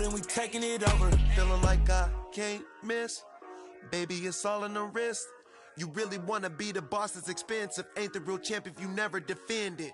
building, we taking it over. Feeling like I can't miss. Baby, it's all in the wrist. You really wanna be the boss, it's expensive. Ain't the real champ if you never defend it.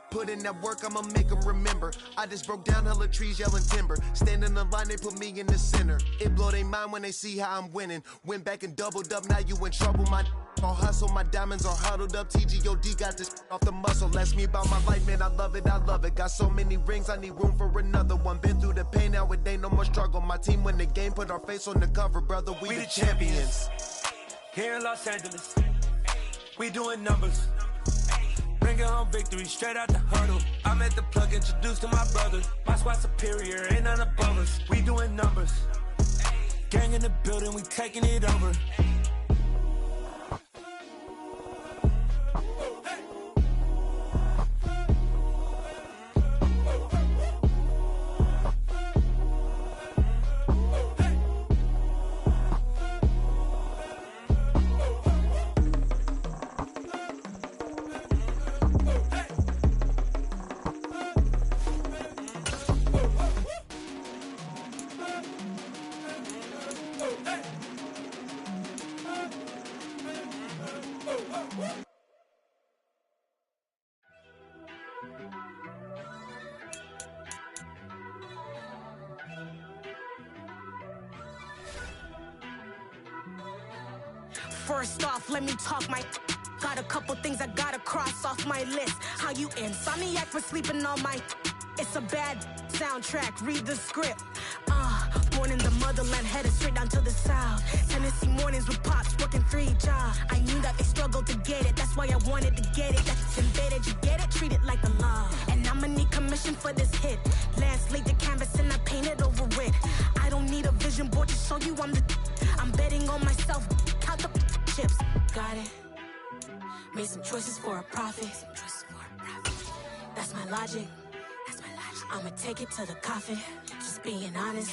Put in that work, I'ma make them remember. I just broke down hella trees, yelling timber. Stand in the line, they put me in the center. It blow their mind when they see how I'm winning. Went back and doubled up, now you in trouble. My all hustle, my diamonds are huddled up. TGOD got this off the muscle. Ask me about my life, man, I love it, I love it. Got so many rings, I need room for another one. Been through the pain, now it ain't no more struggle. My team win the game, put our face on the cover, brother, we the champions. Here in Los Angeles, we doing numbers. Bringing home victory straight out the huddle. I'm at the plug, introduced to my brothers. My squad superior, ain't none above us. We doing numbers. Gang in the building, we taking it over. First off, let me talk my. Got a couple things I gotta cross off my list. How you insomniac for sleeping on my. It's a bad soundtrack, read the script. Born in the motherland, headed straight down to the south. Tennessee mornings with pops, working 3 jobs. I knew that they struggled to get it, that's why I wanted to get it. That's embedded, you get it, treat it like a law. And I'ma need commission for this hit. Lance laid the canvas and I painted over it. I don't need a vision board to show you I'm betting on myself, count the chips. Got it. Made some choices for a profit. That's my logic. I'ma take it to the coffin. Just being honest.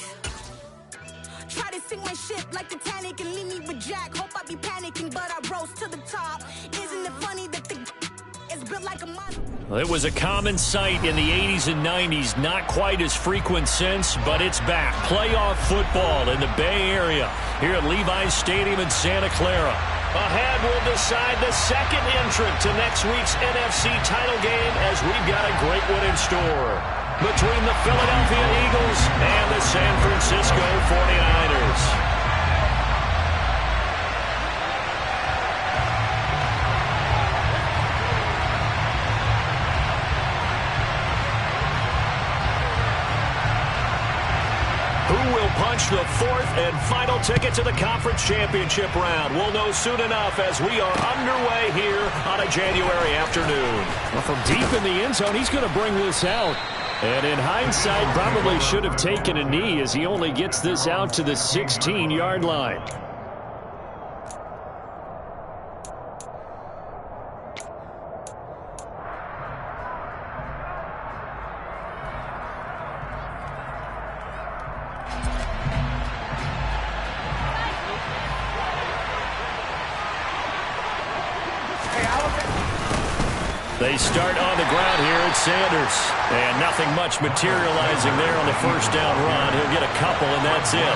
Try to sink my ship like Titanic and leave me with Jack. Hope I be panicking, but I rose to the top. Isn't it funny that the is built like a model? Well, it was a common sight in the 80s and 90s. Not quite as frequent since, but it's back. Playoff football in the Bay Area here at Levi's Stadium in Santa Clara. Ahead, we'll decide the second entrant to next week's NFC title game as we've got a great one in store between the Philadelphia Eagles and the San Francisco 49ers. Who will punch the fourth and final ticket to the conference championship round? We'll know soon enough as we are underway here on a January afternoon. Well, from deep in the end zone, he's going to bring this out. And in hindsight, probably should have taken a knee as he only gets this out to the 16-yard line. They start on the ground here at Sanders. And nothing much materializing there on the first down run. He'll get a couple, and that's it.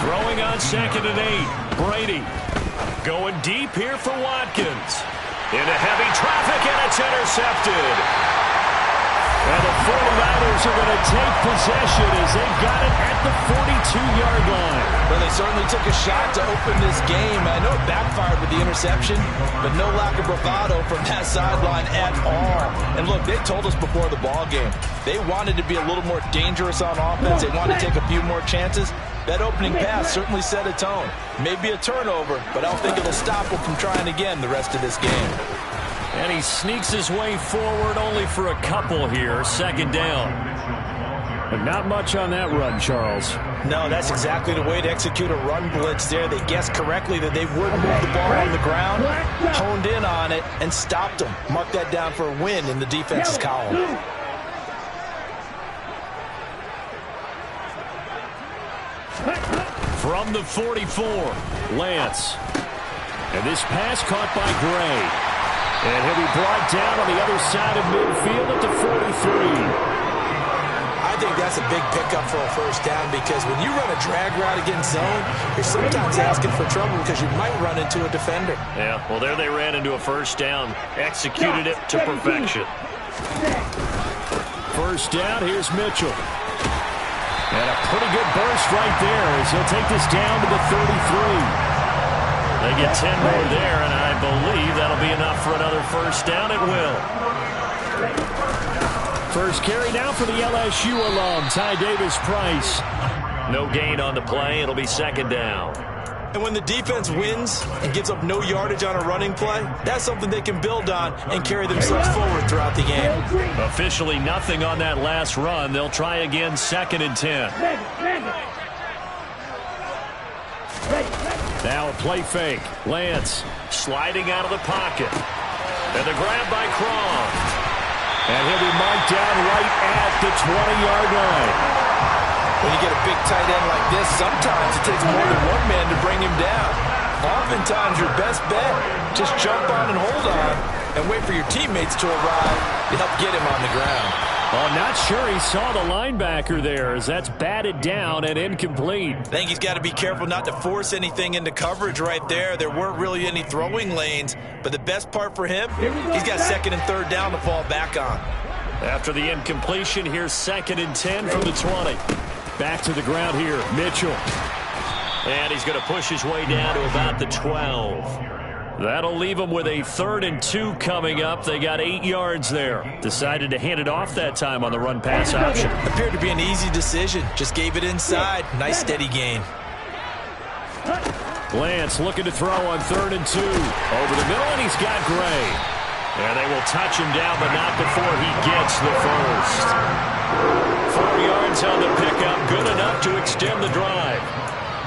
Throwing on 2nd and 8. Brady going deep here for Watkins. Into heavy traffic, and it's intercepted. And the 49ers are going to take possession as they've got it at the 42-yard line. Well, they certainly took a shot to open this game. I know it backfired with the interception, but no lack of bravado from that sideline at all. And look, they told us before the ball game, they wanted to be a little more dangerous on offense. They wanted to take a few more chances. That opening pass certainly set a tone. Maybe a turnover, but I don't think it'll stop them from trying again the rest of this game. And he sneaks his way forward only for a couple here. 2nd down. But not much on that run, Charles. No, that's exactly the way to execute a run blitz there. They guessed correctly that they would move the ball on the ground, honed in on it, and stopped them. Mark that down for a win in the defense's column. From the 44, Lance. And this pass caught by Gray. And he'll be brought down on the other side of midfield at the 43. I think that's a big pickup for a first down because when you run a drag route against zone, you're sometimes asking for trouble because you might run into a defender. Yeah, well, there they ran into a first down. Executed it to perfection. First down, here's Mitchell. And a pretty good burst right there as he'll take this down to the 33. They get 10 more there, and I believe that'll be enough for another first down. It will. First carry now for the LSU alum, Ty Davis-Price. No gain on the play. It'll be second down. And when the defense wins and gives up no yardage on a running play, that's something they can build on and carry themselves forward throughout the game. Officially nothing on that last run. They'll try again, 2nd and 10. Now a play fake. Lance sliding out of the pocket. And the grab by Cron. And he'll be marked down right at the 20-yard line. When you get a big tight end like this, sometimes it takes more than one man to bring him down. Oftentimes, your best bet, just jump on and hold on and wait for your teammates to arrive to help get him on the ground. Oh, not sure he saw the linebacker there as that's batted down and incomplete. I think he's got to be careful not to force anything into coverage right there. There weren't really any throwing lanes, but the best part for him, he's got 2nd and 3rd down to fall back on. After the incompletion, here's 2nd and 10 from the 20. Back to the ground here, Mitchell. And he's going to push his way down to about the 12. That'll leave them with a 3rd and 2 coming up. They got 8 yards there. Decided to hand it off that time on the run-pass option. Appeared to be an easy decision. Just gave it inside. Nice steady gain. Lance looking to throw on 3rd and 2. Over the middle, and he's got Gray. And they will touch him down, but not before he gets the first. 4 yards on the pickup. Good enough to extend the drive.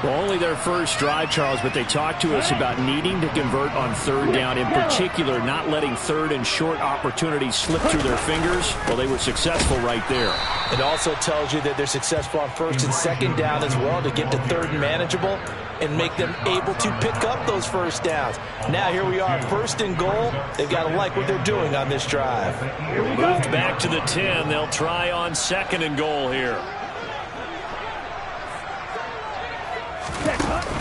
Well, only their first drive, Charles, but they talked to us about needing to convert on 3rd down, in particular not letting 3rd and short opportunities slip through their fingers. Well, they were successful right there. It also tells you that they're successful on 1st and 2nd down as well to get to 3rd and manageable and make them able to pick up those first downs. Now here we are, 1st and goal. They've got to like what they're doing on this drive. Moved back to the 10. They'll try on 2nd and goal here.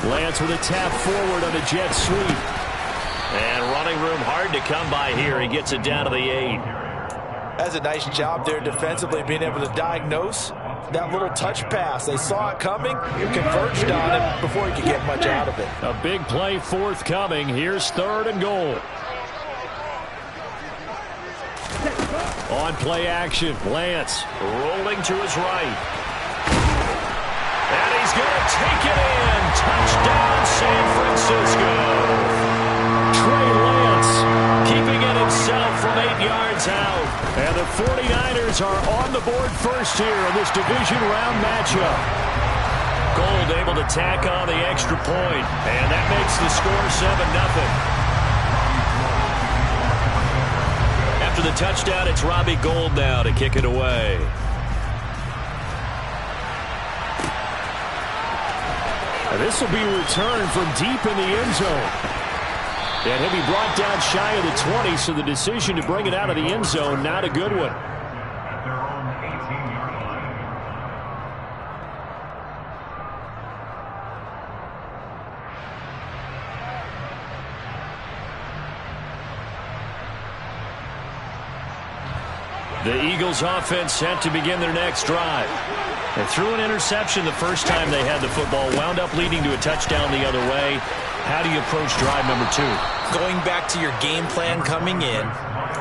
Lance with a tap forward on a jet sweep. And running room hard to come by here. He gets it down to the 8. That's a nice job there defensively, being able to diagnose that little touch pass. They saw it coming, converged on it before he could get much out of it. A big play forthcoming. Here's 3rd and goal. On play action, Lance rolling to his right. And he's going to take it in. Touchdown, San Francisco. Trey Lance keeping it himself from 8 yards out. And the 49ers are on the board first here in this division round matchup. Gold able to tack on the extra point. And that makes the score 7-0. After the touchdown, it's Robbie Gould now to kick it away. And this will be returned from deep in the end zone. And he'll be brought down shy of the 20, so the decision to bring it out of the end zone, not a good one. The Eagles offense set to begin their next drive. They threw an interception the first time they had the football, wound up leading to a touchdown the other way. How do you approach drive number 2? Going back to your game plan coming in,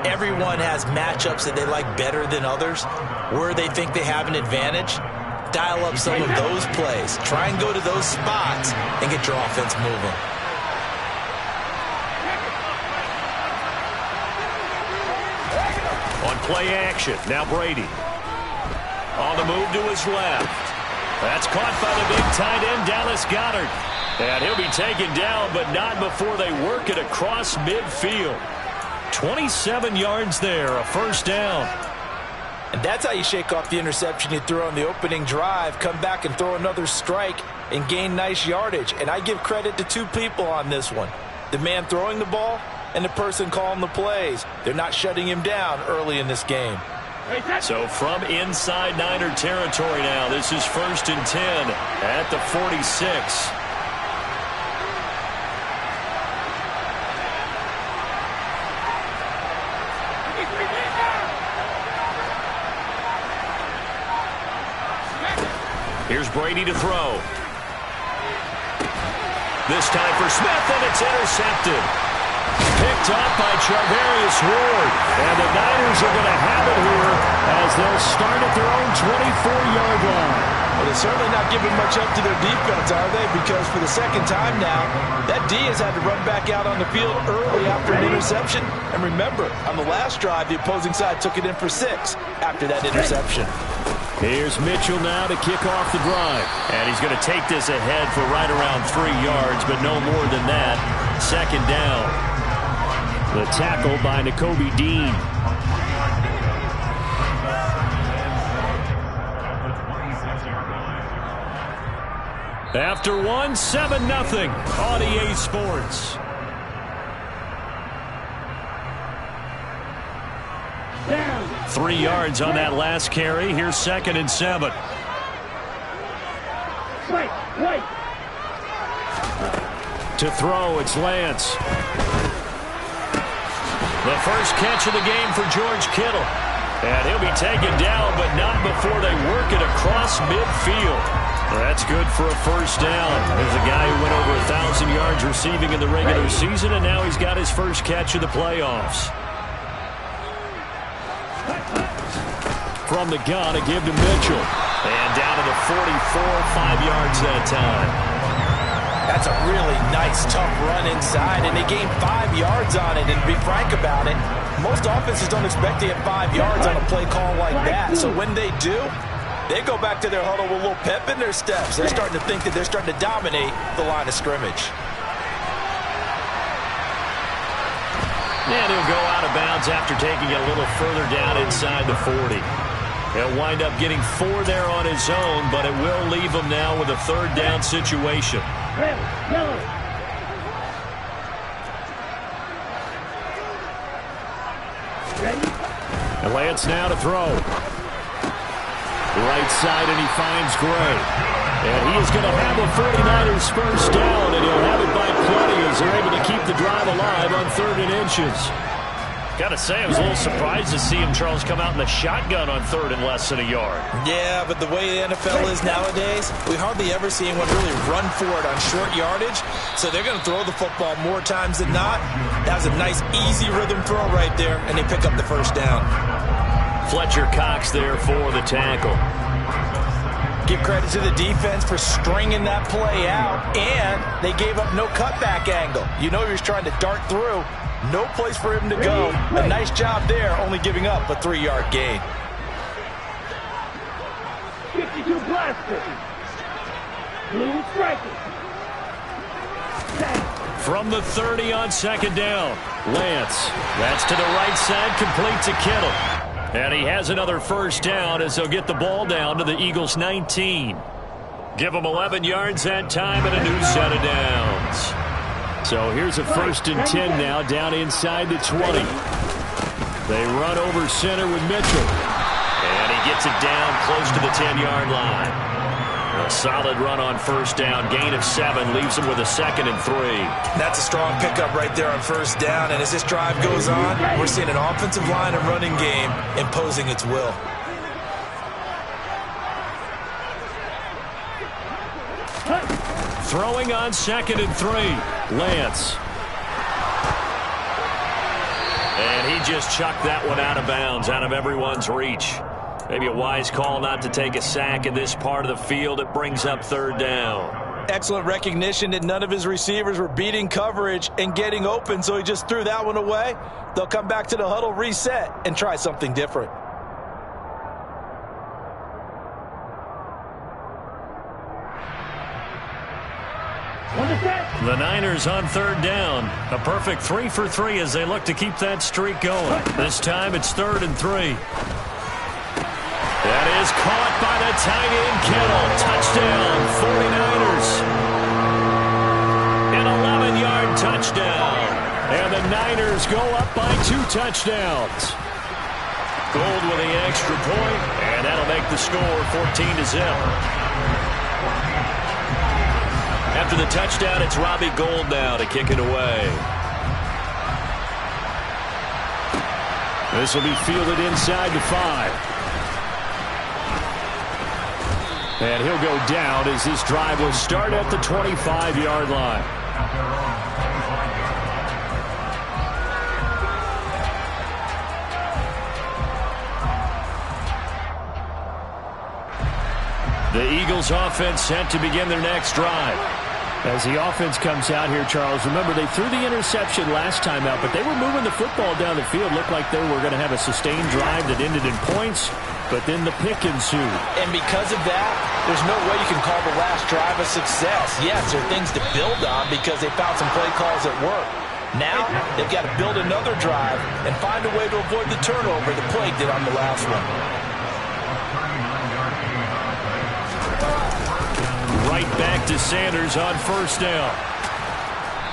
everyone has matchups that they like better than others. Where they think they have an advantage, dial up some of those plays. Try and go to those spots and get your offense moving. On play action, now Brady. On the move to his left. That's caught by the big tight end, Dallas Goedert. And he'll be taken down, but not before they work it across midfield. 27 yards there, a first down. And that's how you shake off the interception you threw on the opening drive, come back and throw another strike and gain nice yardage. And I give credit to 2 people on this one. The man throwing the ball and the person calling the plays. They're not shutting him down early in this game. So from inside Niner territory now, this is 1st and 10 at the 46. Here's Brady to throw. This time for Smith, and it's intercepted. Picked up by Charvarius Ward. And the Niners are going to have it here as they'll start at their own 24-yard line. Well, they're certainly not giving much up to their defense, are they? Because for the second time now, that D has had to run back out on the field early after an interception. And remember, on the last drive, the opposing side took it in for 6 after that interception. Here's Mitchell now to kick off the drive. And he's going to take this ahead for right around 3 yards, but no more than that. 2nd down. The tackle by Nakobe Dean. After 1, 7-0 on EA Sports. Down. 3 yards on that last carry. Here's 2nd and 7. Wait. To throw, it's Lance. The first catch of the game for George Kittle. And he'll be taken down, but not before they work it across midfield. That's good for a 1st down. There's a guy who went over 1,000 yards receiving in the regular season, and now he's got his first catch of the playoffs. From the gun, a give to Mitchell. And down to the 44, 5 yards that time. That's a really nice, tough run inside, and they gained 5 yards on it. And to be frank about it, most offenses don't expect to get 5 yards on a play call like that. So when they do, they go back to their huddle with a little pep in their steps. They're starting to think that they're starting to dominate the line of scrimmage. And he'll go out of bounds after taking it a little further down inside the 40. He'll wind up getting 4 there on his own, but it will leave him now with a 3rd down situation. And Lance now to throw. Right side, and he finds Gray. And he is going to have a 49ers first down, and he'll have it by plenty as they're able to keep the drive alive on 3rd and inches. Got to say, I was a little surprised to see him, Charles, come out in the shotgun on 3rd and less than a yard. Yeah, but the way the NFL is nowadays, we hardly ever see anyone really run for it on short yardage. So they're going to throw the football more times than not. That was a nice, easy rhythm throw right there, and they pick up the 1st down. Fletcher Cox there for the tackle. Give credit to the defense for stringing that play out, and they gave up no cutback angle. You know he was trying to dart through. No place for him to go. A nice job there, only giving up a 3-yard gain. 52 blaster. Blue striker. From the 30 on 2nd down. Lance. That's to the right side, complete to Kittle. And he has another 1st down as they'll get the ball down to the Eagles' 19. Give them 11 yards that time and a new set of downs. So here's a 1st and 10 now, down inside the 20. They run over center with Mitchell. And he gets it down close to the 10-yard line. A solid run on 1st down. Gain of 7 leaves him with a 2nd and 3. That's a strong pickup right there on 1st down. And as this drive goes on, we're seeing an offensive line and running game imposing its will. Throwing on 2nd and 3. Lance. And he just chucked that one out of bounds, out of everyone's reach. Maybe a wise call not to take a sack in this part of the field. It brings up 3rd down. Excellent recognition that none of his receivers were beating coverage and getting open, so he just threw that one away. They'll come back to the huddle, reset, and try something different. The Niners on 3rd down. A perfect 3 for 3 as they look to keep that streak going. This time it's 3rd and 3. That is caught by the tight end Kittle. Touchdown, 49ers. An 11-yard touchdown. And the Niners go up by 2 touchdowns. Gold with the extra point, and that'll make the score 14-0. After the touchdown, it's Robbie Gould now to kick it away. This will be fielded inside the 5. And he'll go down as this drive will start at the 25-yard line. The Eagles offense set to begin their next drive. As the offense comes out here, Charles, remember they threw the interception last time out, but they were moving the football down the field. Looked like they were going to have a sustained drive that ended in points, but then the pick ensued. And because of that, there's no way you can call the last drive a success. Yes, there are things to build on because they found some play calls that work. Now, they've got to build another drive and find a way to avoid the turnover that plagued it on the last one. Right back to Sanders on first down.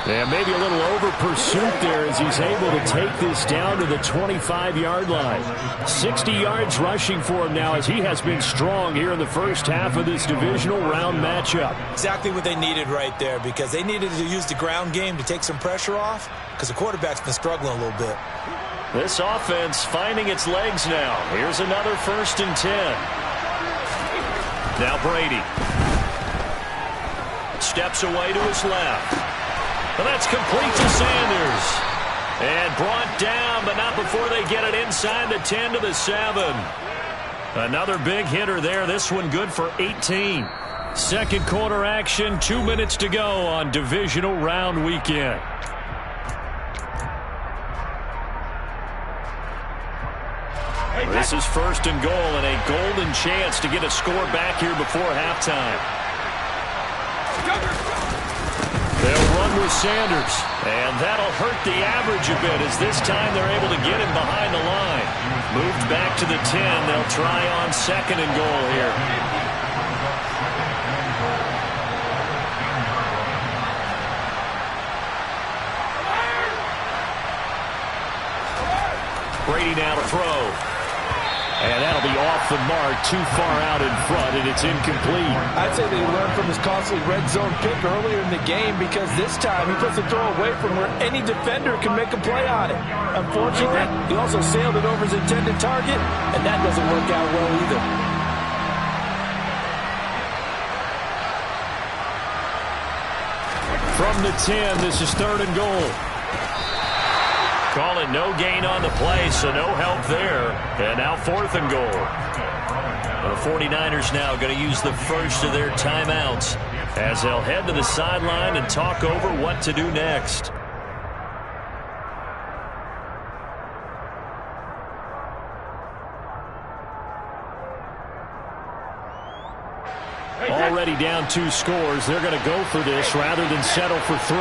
And maybe a little over pursuit there as he's able to take this down to the 25-yard line. 60 yards rushing for him now as he has been strong here in the first half of this divisional round matchup. Exactly what they needed right there because they needed to use the ground game to take some pressure off because the quarterback's been struggling a little bit. This offense finding its legs now. Here's another 1st and 10. Now Brady. Steps away to his left. Well, that's complete to Sanders. And brought down, but not before they get it inside the 10 to the 7. Another big hitter there. This one good for 18. Second quarter action, 2 minutes to go on divisional round weekend. This is 1st and goal and a golden chance to get a score back here before halftime. They'll run with Sanders, and that'll hurt the average a bit as this time they're able to get him behind the line. Moved back to the 10. They'll try on 2nd and goal here. Brady now to throw. And that'll be off the mark, too far out in front, and it's incomplete. I'd say they learned from his costly red zone pick earlier in the game because this time he puts the throw away from where any defender can make a play on it. Unfortunately, he also sailed it over his intended target, and that doesn't work out well either. From the 10, this is 3rd and goal. Call it no gain on the play, so no help there. And now 4th and goal. The 49ers now going to use the first of their timeouts as they'll head to the sideline and talk over what to do next. Already down 2 scores. They're going to go for this rather than settle for 3.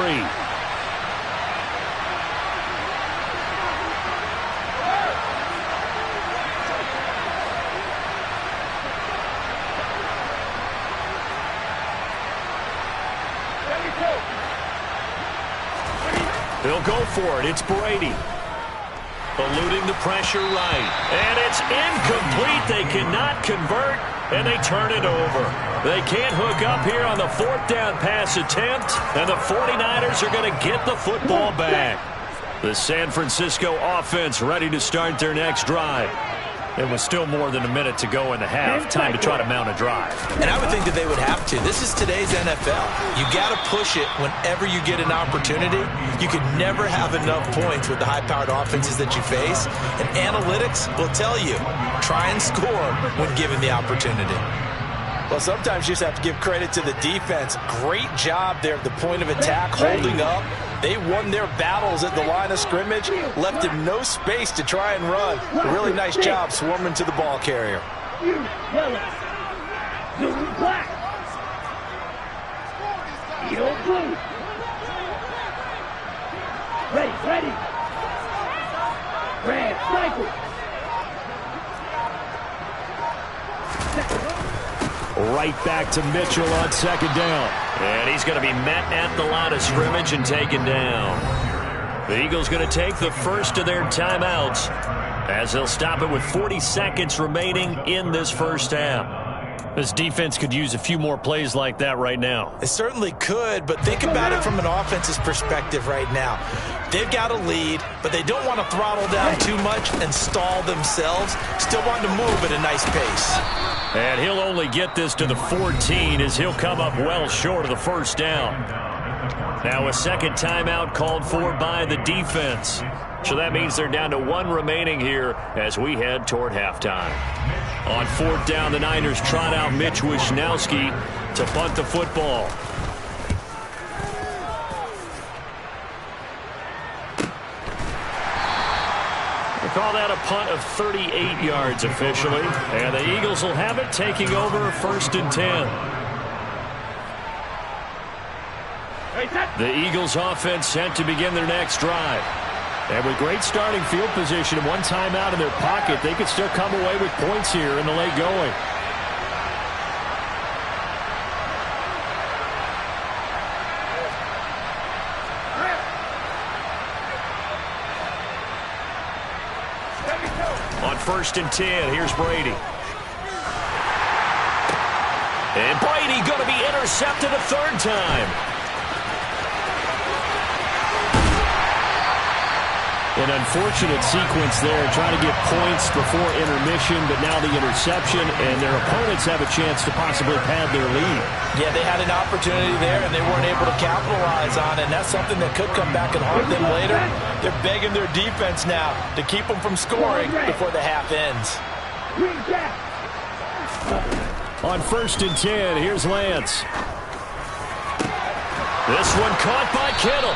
They'll go for it. It's Brady. Eluding the pressure right. And it's incomplete. They cannot convert, and they turn it over. They can't hook up here on the 4th down pass attempt, and the 49ers are going to get the football back. The San Francisco offense ready to start their next drive. There was still more than a minute to go in the half. Time to try to mount a drive. And I would think that they would have to. This is today's NFL. You got to push it whenever you get an opportunity. You can never have enough points with the high-powered offenses that you face. And analytics will tell you, try and score when given the opportunity. Well, sometimes you just have to give credit to the defense. Great job there at the point of attack, holding up. They won their battles at the line of scrimmage, left him no space to try and run. A really nice job swarming to the ball carrier. You yellow. Blue black. Yellow blue. Ready. Red cycle. Right back to Mitchell on 2nd down. And he's going to be met at the line of scrimmage and taken down. The Eagles going to take the first of their timeouts as they'll stop it with 40 seconds remaining in this first half. This defense could use a few more plays like that right now. It certainly could, but think about it from an offense's perspective right now. They've got a lead, but they don't want to throttle down too much and stall themselves. Still want to move at a nice pace. And he'll only get this to the 14 as he'll come up well short of the first down. Now a second timeout called for by the defense. So that means they're down to one remaining here as we head toward halftime. On fourth down, the Niners trot out Mitch Wishnowski to punt the football. They call that a punt of 38 yards officially. And the Eagles will have it, taking over first and 10. The Eagles offense sent to begin their next drive. And with great starting field position and one timeout in their pocket, they could still come away with points here in the late going. On first and 10, here's Brady. And Brady going to be intercepted a third time. An unfortunate sequence there, trying to get points before intermission, but now the interception, and their opponents have a chance to possibly pad their lead. Yeah, they had an opportunity there, and they weren't able to capitalize on it, and that's something that could come back and haunt them later. They're begging their defense now to keep them from scoring before the half ends. On first and 10, here's Lance. This one caught by Kittle.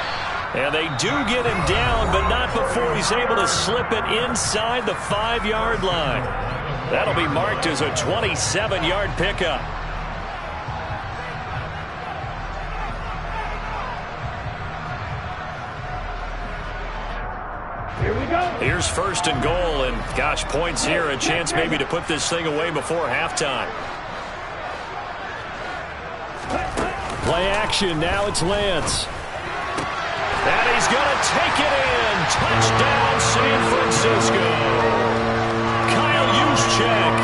And they do get him down, but not before he's able to slip it inside the 5-yard line. That'll be marked as a 27-yard pickup. Here we go. Here's first and goal, and gosh, points here, a chance maybe to put this thing away before halftime. Play action, now it's Lance. And he's going to take it in. Touchdown, San Francisco. Kyle Juszczyk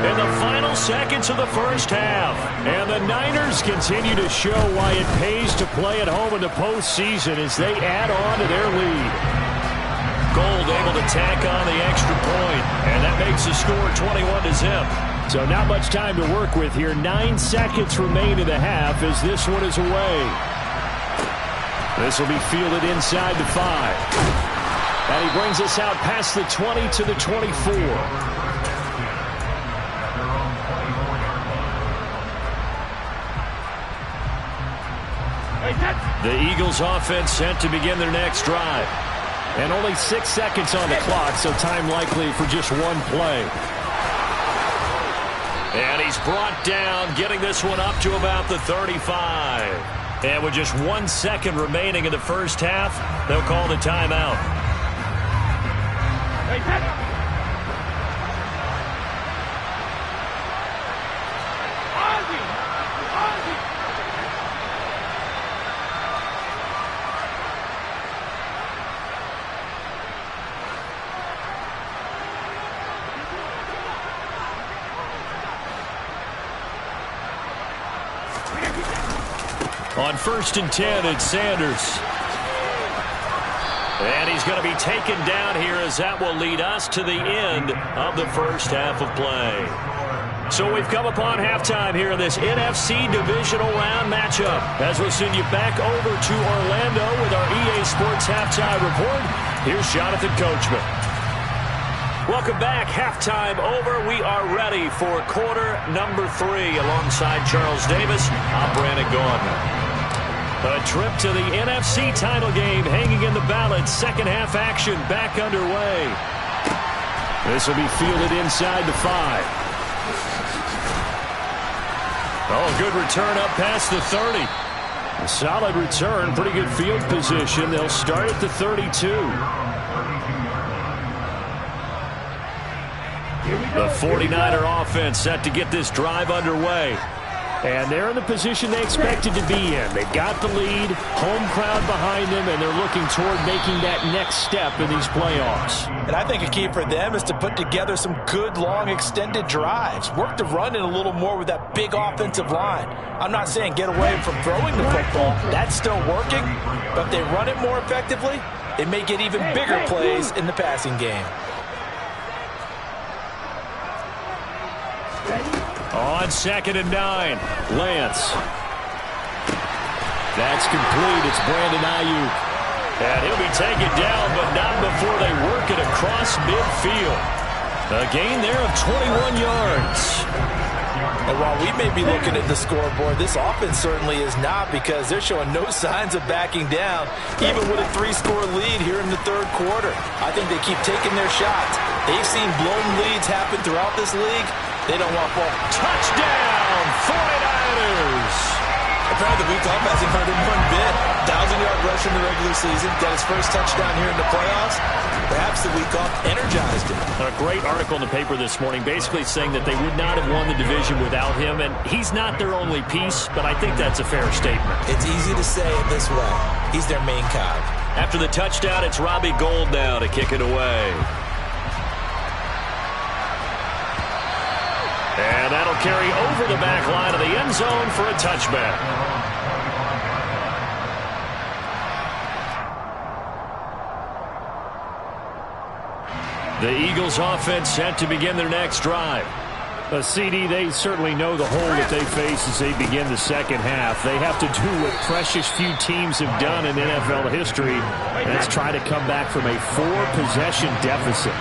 in the final seconds of the first half. And the Niners continue to show why it pays to play at home in the postseason as they add on to their lead. Gold able to tack on the extra point, and that makes the score 21-0. So not much time to work with here. 9 seconds remain in the half as this one is away. This will be fielded inside the 5. And he brings us out past the 20 to the 24. The Eagles offense sent to begin their next drive. And only 6 seconds on the clock, so time likely for just one play. And he's brought down, getting this one up to about the 35. And with just 1 second remaining in the first half, they'll call the timeout. On first and 10, it's Sanders. And he's going to be taken down here as that will lead us to the end of the first half of play. So we've come upon halftime here in this NFC Divisional Round matchup. As we'll send you back over to Orlando with our EA Sports Halftime Report, here's Jonathan Coachman. Welcome back. Halftime over. We are ready for quarter number 3. Alongside Charles Davis, I'm Brandon Gaudin. A trip to the NFC title game hanging in the balance. Second half action back underway. This will be fielded inside the 5. Oh, good return up past the 30. A solid return, pretty good field position. They'll start at the 32. The 49er offense set to get this drive underway. And they're in the position they expected to be in. They got the lead, home crowd behind them, and they're looking toward making that next step in these playoffs. And I think a key for them is to put together some good, long, extended drives. Work the run in a little more with that big offensive line. I'm not saying get away from throwing the football. That's still working. But if they run it more effectively, they may get even bigger plays in the passing game. On 2nd and 9, Lance. That's complete. It's Brandon Ayuk. And he'll be taken down, but not before they work it across midfield. A gain there of 21 yards. And while we may be looking at the scoreboard, this offense certainly is not, because they're showing no signs of backing down, even with a 3-score lead here in the third quarter. I think they keep taking their shots. They've seen blown leads happen throughout this league. They don't want ball. Touchdown, 49ers. Apparently the week off hasn't hurt him one bit. 1,000-yard rush in the regular season. Got his first touchdown here in the playoffs. Perhaps the week off energized him. A great article in the paper this morning basically saying that they would not have won the division without him, and he's not their only piece, but I think that's a fair statement. It's easy to say it this way. He's their main cog. After the touchdown, it's Robbie Gould now to kick it away. And that'll carry over the back line of the end zone for a touchback. The Eagles offense set to begin their next drive. CD, they certainly know the hole that they face as they begin the second half. They have to do what precious few teams have done in NFL history, and that's try to come back from a 4-possession deficit.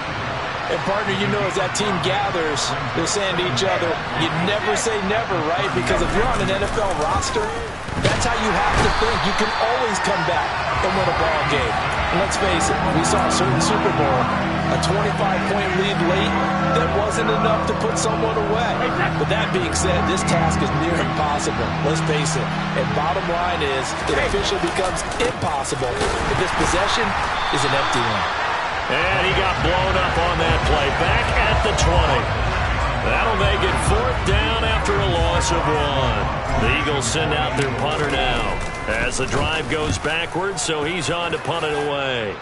And, partner, you know, as that team gathers, they're saying to each other, you never say never, right? Because if you're on an NFL roster, that's how you have to think. You can always come back and win a ball game. And let's face it, we saw a certain Super Bowl, a 25-point lead late that wasn't enough to put someone away. But that being said, this task is near impossible. Let's face it. And bottom line is, it officially becomes impossible if this possession is an empty one. And he got blown up on that play. Back at the 20. That'll make it 4th down after a loss of 1. The Eagles send out their punter now as the drive goes backwards, so he's on to punt it away.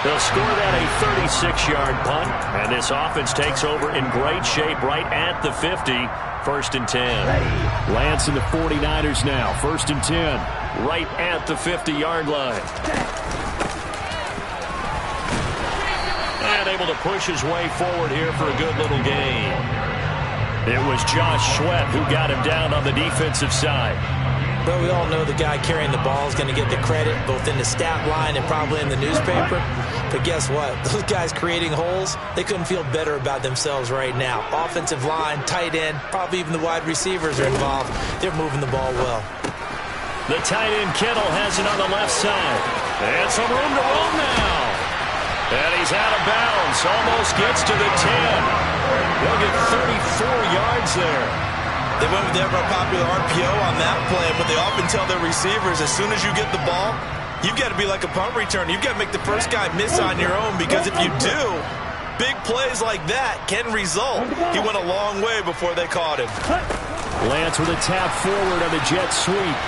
They'll score that a 36-yard punt, and this offense takes over in great shape right at the 50. 1st and 10. Lance and the 49ers now. 1st and 10. Right at the 50-yard line. And able to push his way forward here for a good little gain. It was Josh Sweat who got him down on the defensive side. But we all know the guy carrying the ball is going to get the credit both in the stat line and probably in the newspaper. But guess what? Those guys creating holes, they couldn't feel better about themselves right now. Offensive line, tight end, probably even the wide receivers are involved. They're moving the ball well. The tight end Kittle has it on the left side. And some room to roam now. And he's out of bounds. Almost gets to the 10. He'll get 34 yards there. They went with the ever-popular RPO on that play, but they often tell their receivers, as soon as you get the ball, you've got to be like a punt return. You've got to make the first guy miss on your own, because if you do, big plays like that can result. He went a long way before they caught him. Lance with a tap forward on the jet sweep.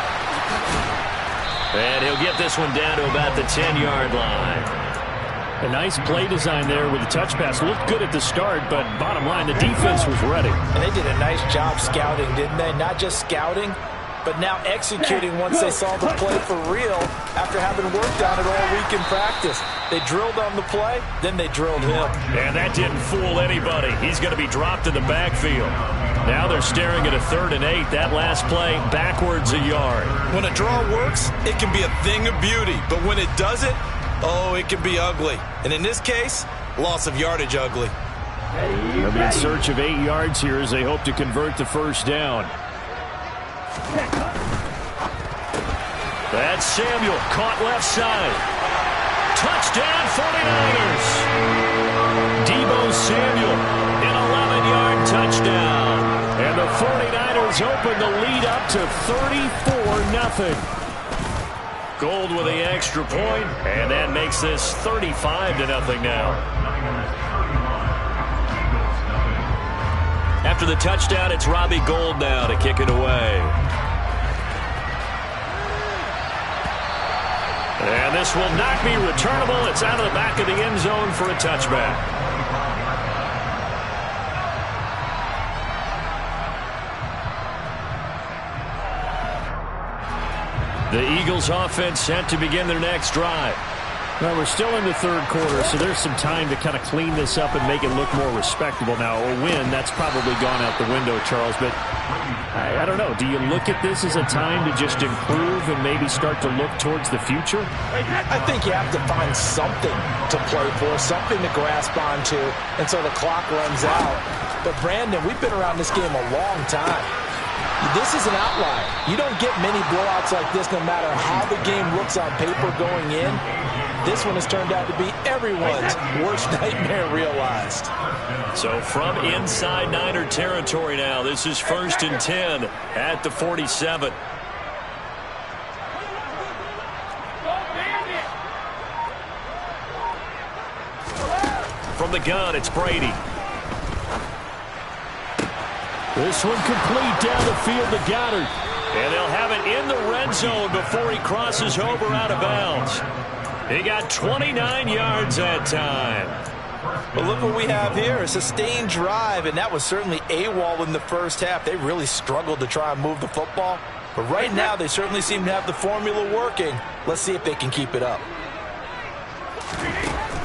And he'll get this one down to about the 10-yard line. A nice play design there with the touch pass. Looked good at the start, but bottom line, the defense was ready. And they did a nice job scouting, didn't they? Not just scouting, but now executing once they saw the play for real after having worked on it all week in practice. They drilled on the play, then they drilled him. And that didn't fool anybody. He's going to be dropped in the backfield. Now they're staring at a 3rd and 8. That last play, backwards a yard. When a draw works, it can be a thing of beauty. But when it doesn't, oh, it can be ugly. And in this case, loss of yardage ugly. They'll be in search of 8 yards here as they hope to convert the 1st down. That's Samuel, caught left side. Touchdown, 49ers. Deebo Samuel, an 11-yard touchdown. And the 49ers open the lead up to 34-0. Gould with the extra point, and that makes this 35-0 now. After the touchdown, it's Robbie Gould now to kick it away. And this will not be returnable. It's out of the back of the end zone for a touchback. The Eagles offense set to begin their next drive. Well, we're still in the third quarter, so there's some time to kind of clean this up and make it look more respectable. Now, a win, that's probably gone out the window, Charles, but I don't know. Do you look at this as a time to just improve and maybe start to look towards the future? I think you have to find something to play for, something to grasp onto until the clock runs out. But, Brandon, we've been around this game a long time. This is an outlier. You don't get many blowouts like this no matter how the game looks on paper going in. This one has turned out to be everyone's worst nightmare realized. So from inside Niner territory now, this is 1st and 10 at the 47. From the gun, it's Brady. This one complete down the field to Goddard. And they'll have it in the red zone before he crosses over out of bounds. He got 29 yards that time. But look what we have here, a sustained drive, and that was certainly AWOL in the first half. They really struggled to try and move the football. But right now, they certainly seem to have the formula working. Let's see if they can keep it up.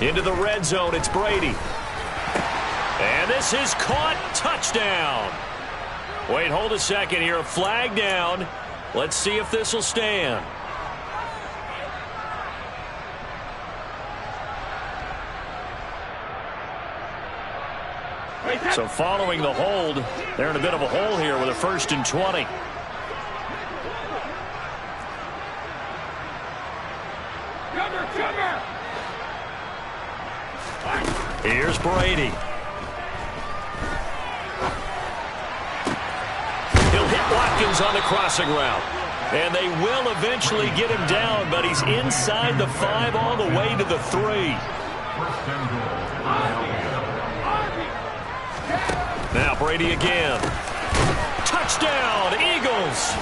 Into the red zone, it's Brady. And this is caught. Touchdown. Wait, hold a second here. A flag down. Let's see if this will stand. So following the hold, they're in a bit of a hole here with a 1st and 20. Here's Brady. He'll hit Watkins on the crossing route. And they will eventually get him down, but he's inside the 5 all the way to the 3. Now Brady again. Touchdown, Eagles.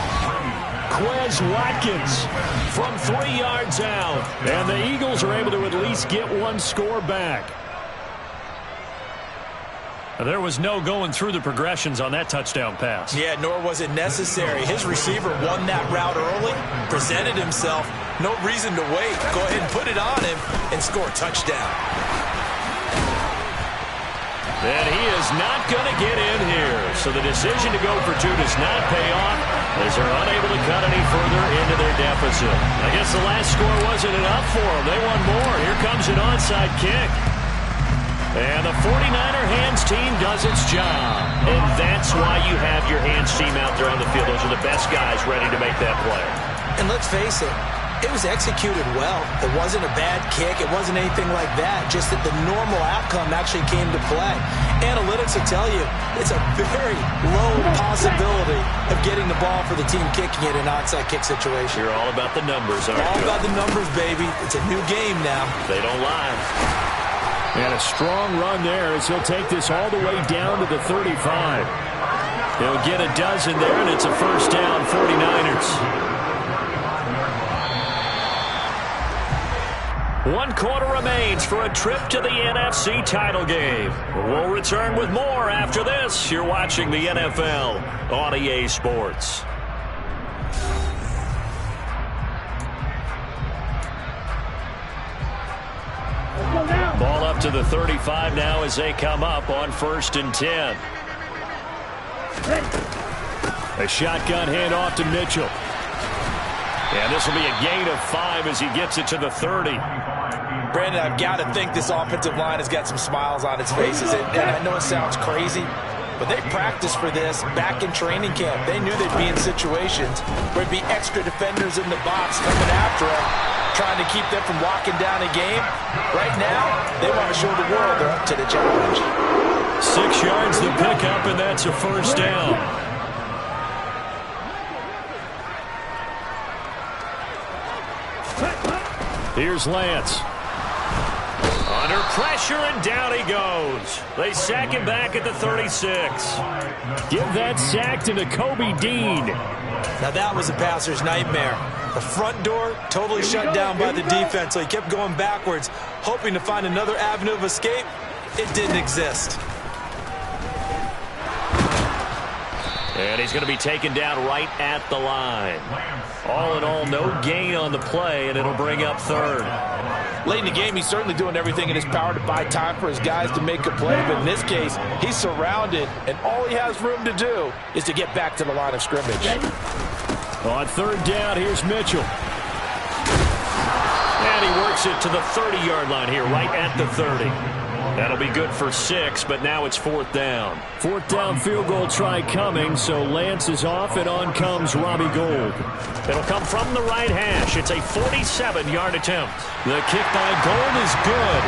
Quez Watkins from 3 yards out. And the Eagles are able to at least get one score back. There was no going through the progressions on that touchdown pass. Yeah, nor was it necessary. His receiver won that route early, presented himself. No reason to wait. Go ahead and put it on him and score a touchdown. And he is not going to get in here. So the decision to go for 2 does not pay off as they're unable to cut any further into their deficit. I guess the last score wasn't enough for them. They won more. Here comes an onside kick. And the 49er hands team does its job. And that's why you have your hands team out there on the field. Those are the best guys ready to make that play. And let's face it, it was executed well. It wasn't a bad kick. It wasn't anything like that. Just that the normal outcome actually came to play. Analytics will tell you it's a very low possibility of getting the ball for the team kicking it in an onside kick situation. You're all about the numbers, aren't you? All about the numbers, baby. It's a new game now. They don't lie. And a strong run there as he'll take this all the way down to the 35. He'll get a dozen there, and it's a 1st down, 49ers. 1 quarter remains for a trip to the NFC title game. We'll return with more after this. You're watching the NFL on EA Sports. Ball up to the 35 now as they come up on 1st and 10. A shotgun handoff to Mitchell. And this will be a gain of 5 as he gets it to the 30. Brandon, I've got to think this offensive line has got some smiles on its faces. And I know it sounds crazy, but they practiced for this back in training camp. They knew they'd be in situations where there'd be extra defenders in the box coming after them, trying to keep them from locking down a game. Right now, they want to show the world they're up to the challenge. 6 yards to pick up, and that's a 1st down. Here's Lance. Under pressure, and down he goes. They sack him back at the 36. Give that sack to Nakobe Dean. Now that was a passer's nightmare. The front door totally shut down by the defense, so he kept going backwards, hoping to find another avenue of escape. It didn't exist. And he's going to be taken down right at the line. All in all, no gain on the play, and it'll bring up third. Late in the game, he's certainly doing everything in his power to buy time for his guys to make a play, but in this case, he's surrounded, and all he has room to do is to get back to the line of scrimmage. On third down, here's Mitchell. And he works it to the 30-yard line here, right at the 30. That'll be good for 6, but now it's fourth down. Fourth down field goal try coming, so Lance is off, and on comes Robbie Gould. It'll come from the right hash. It's a 47-yard attempt. The kick by Gould is good.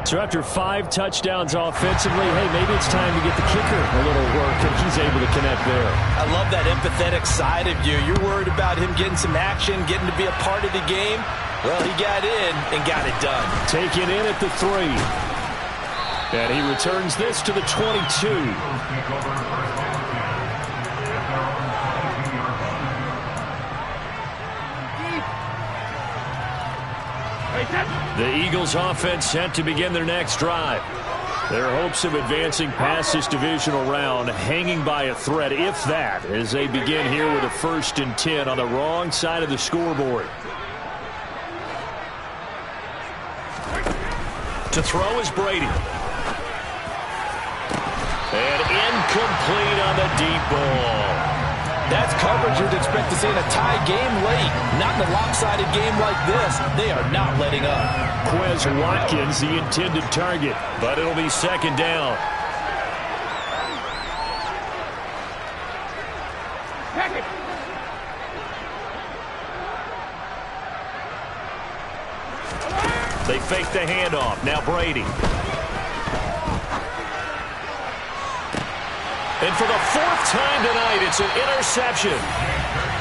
So after 5 touchdowns offensively, hey, maybe it's time to get the kicker a little work, and he's able to connect there. I love that empathetic side of you. You're worried about him getting some action, getting to be a part of the game. Well, he got in and got it done. Taken in at the 3. And he returns this to the 22. The Eagles offense set to begin their next drive. Their hopes of advancing past this divisional round hanging by a thread, if that, as they begin here with a 1st and 10 on the wrong side of the scoreboard. To throw is Brady. And incomplete on the deep ball. That's coverage you'd expect to see in a tie game late. Not in a lopsided game like this. They are not letting up. Quez Watkins, the intended target. But it'll be second down. They fake the handoff. Now Brady. And for the 4th time tonight, it's an interception.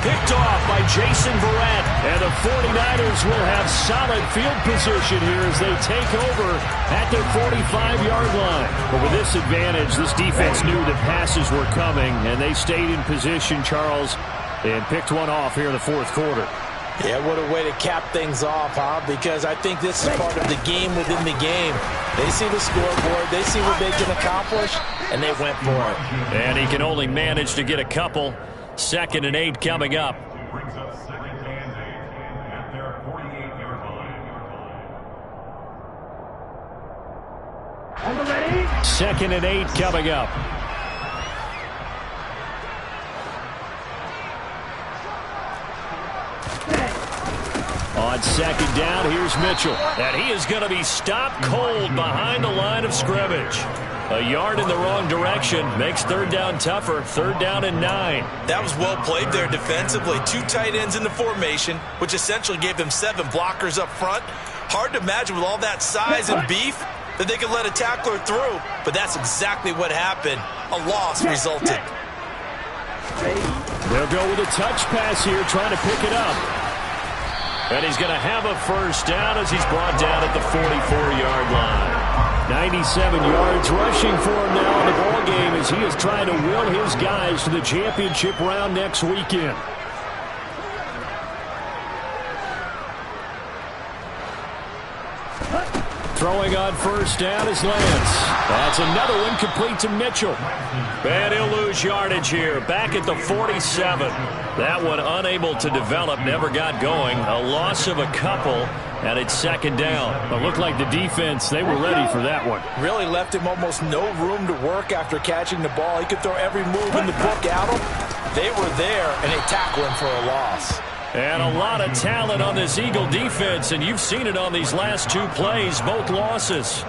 Picked off by Jason Verrett. And the 49ers will have solid field position here as they take over at their 45-yard line. But with this advantage, this defense knew that passes were coming, and they stayed in position, Charles, and picked one off here in the 4th quarter. Yeah, what a way to cap things off, huh? Because I think this is part of the game within the game. They see the scoreboard, they see what they can accomplish, and they went for it. And he can only manage to get a couple. 2nd and 8 coming up. Brings up 2nd and 8 at their 48-yard line. On the ready? 2nd and 8 coming up. On 2nd down, here's Mitchell. And he is going to be stopped cold behind the line of scrimmage. A yard in the wrong direction makes 3rd down tougher. 3rd down and 9. That was well played there defensively. 2 tight ends in the formation, which essentially gave them 7 blockers up front. Hard to imagine with all that size and beef that they could let a tackler through. But that's exactly what happened. A loss resulted. They'll go with a touch pass here, trying to pick it up. And he's going to have a 1st down as he's brought down at the 44-yard line. 97 yards rushing for him now in the ball game as he is trying to will his guys to the championship round next weekend. Throwing on 1st down is Lance. That's another one complete to Mitchell. And he'll lose yardage here. Back at the 47. That one unable to develop, never got going. A loss of a couple, and it's 2nd down. It looked like the defense, they were ready for that one. Really left him almost no room to work after catching the ball. He could throw every move in the book at him. They were there, and they tackle him for a loss. And a lot of talent on this Eagle defense, and you've seen it on these last 2 plays, both losses.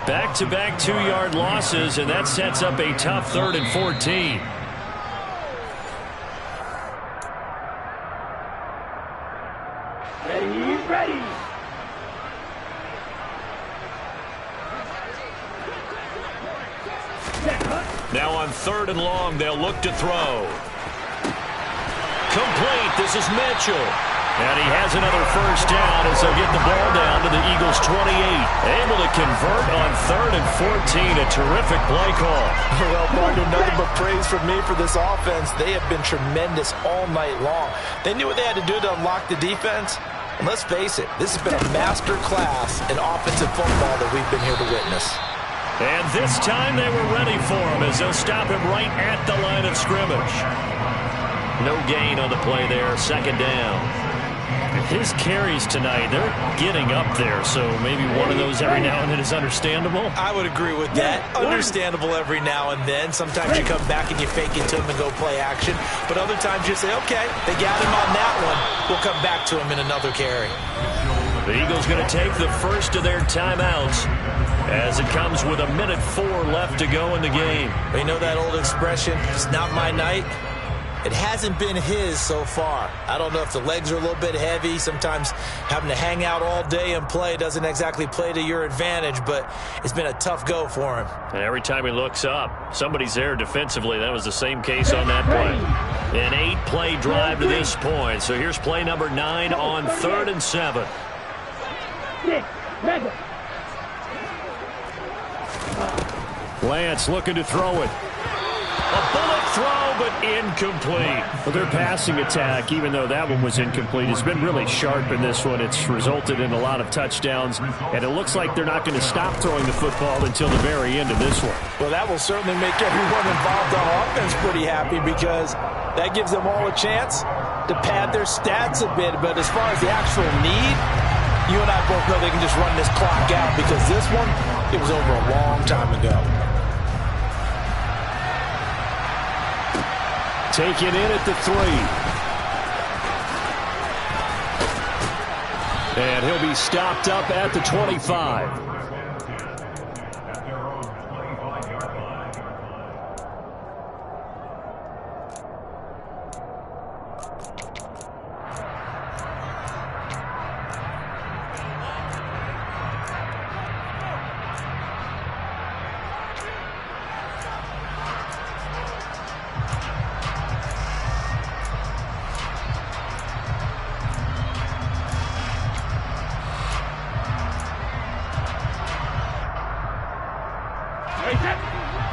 Back-to-back 2-yard losses, and that sets up a tough 3rd and 14. Ready. Now on 3rd and long, they'll look to throw. Complete. This is Mitchell. And he has another first down as they'll get the ball down to the Eagles' 28. Able to convert on 3rd and 14. A terrific play call. Well, Martin, nothing but praise from me for this offense. They have been tremendous all night long. They knew what they had to do to unlock the defense. And let's face it, this has been a master class in offensive football that we've been here to witness. And this time they were ready for him as they'll stop him right at the line of scrimmage. No gain on the play there, 2nd down. His carries tonight, they're getting up there, so maybe one of those every now and then is understandable. I would agree with that. Understandable every now and then. Sometimes you come back and you fake it to him and go play action. But other times you say, okay, they got him on that one. We'll come back to him in another carry. The Eagles going to take the first of their timeouts as it comes with 1:04 left to go in the game. But you know that old expression, it's not my night? It hasn't been his so far. I don't know if the legs are a little bit heavy. Sometimes having to hang out all day and play doesn't exactly play to your advantage, but it's been a tough go for him. And every time he looks up, somebody's there defensively. That was the same case on that play. An 8-play drive to this point. So here's play number 9 on 3rd and 7. Lance looking to throw it. A bullet throw, but incomplete. Well, their passing attack, even though that one was incomplete, has been really sharp in this one. It's resulted in a lot of touchdowns, and it looks like they're not going to stop throwing the football until the very end of this one. Well, that will certainly make everyone involved on offense pretty happy because that gives them all a chance to pad their stats a bit. But as far as the actual need, you and I both know they can just run this clock out because this one, it was over a long time ago. Taken in at the 3. And he'll be stopped up at the 25.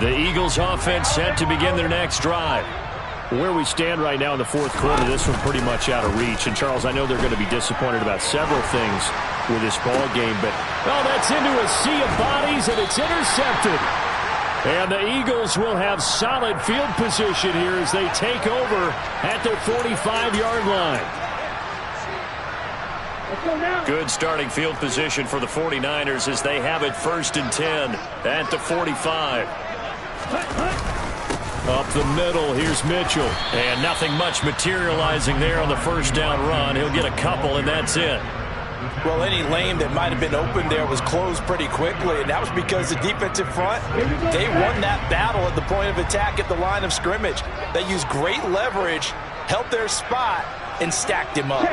The Eagles offense set to begin their next drive. Where we stand right now in the 4th quarter, this one pretty much out of reach. And, Charles, I know they're going to be disappointed about several things with this ball game, but, oh, that's into a sea of bodies, and it's intercepted. And the Eagles will have solid field position here as they take over at their 45-yard line. Good starting field position for the 49ers as they have it 1st and 10 at the 45. Up the middle, here's Mitchell. And nothing much materializing there on the first down run. He'll get a couple, and that's it. Well, any lane that might have been open there was closed pretty quickly, and that was because the defensive front, they won that battle at the point of attack at the line of scrimmage. They used great leverage, held their spot, and stacked him up.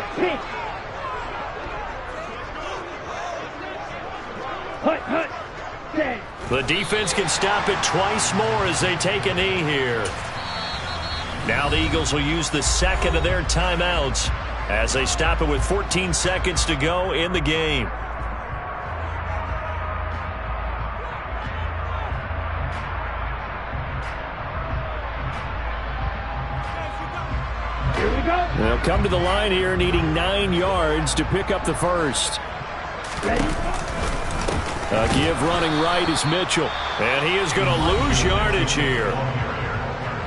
The defense can stop it twice more as they take a knee here. Now the Eagles will use the 2nd of their timeouts as they stop it with 14 seconds to go in the game. Here we go. They'll come to the line here needing 9 yards to pick up the first. Ready? A give running right is Mitchell. And he is going to lose yardage here.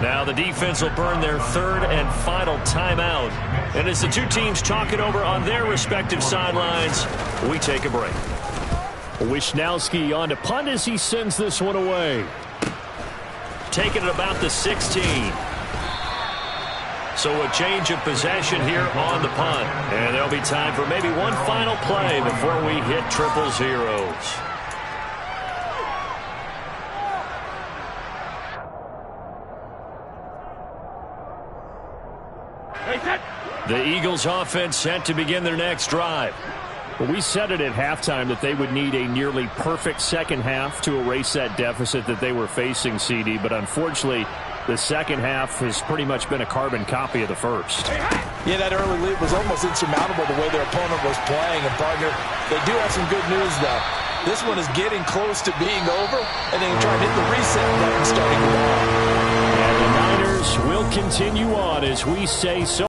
Now the defense will burn their 3rd and final timeout. And as the two teams talk it over on their respective sidelines, we take a break. Wisnowski on to punt as he sends this one away. Taking it about the 16. So a change of possession here on the punt. And there'll be time for maybe one final play before we hit 000. The Eagles offense set to begin their next drive. Well, we said it at halftime that they would need a nearly perfect second half to erase that deficit that they were facing, CD. But unfortunately, the second half has pretty much been a carbon copy of the first. Yeah, that early lead was almost insurmountable the way their opponent was playing. And, partner, they do have some good news, though. This one is getting close to being over, and they can try to hit the reset button starting tomorrow. And the Niners will continue on as we say so.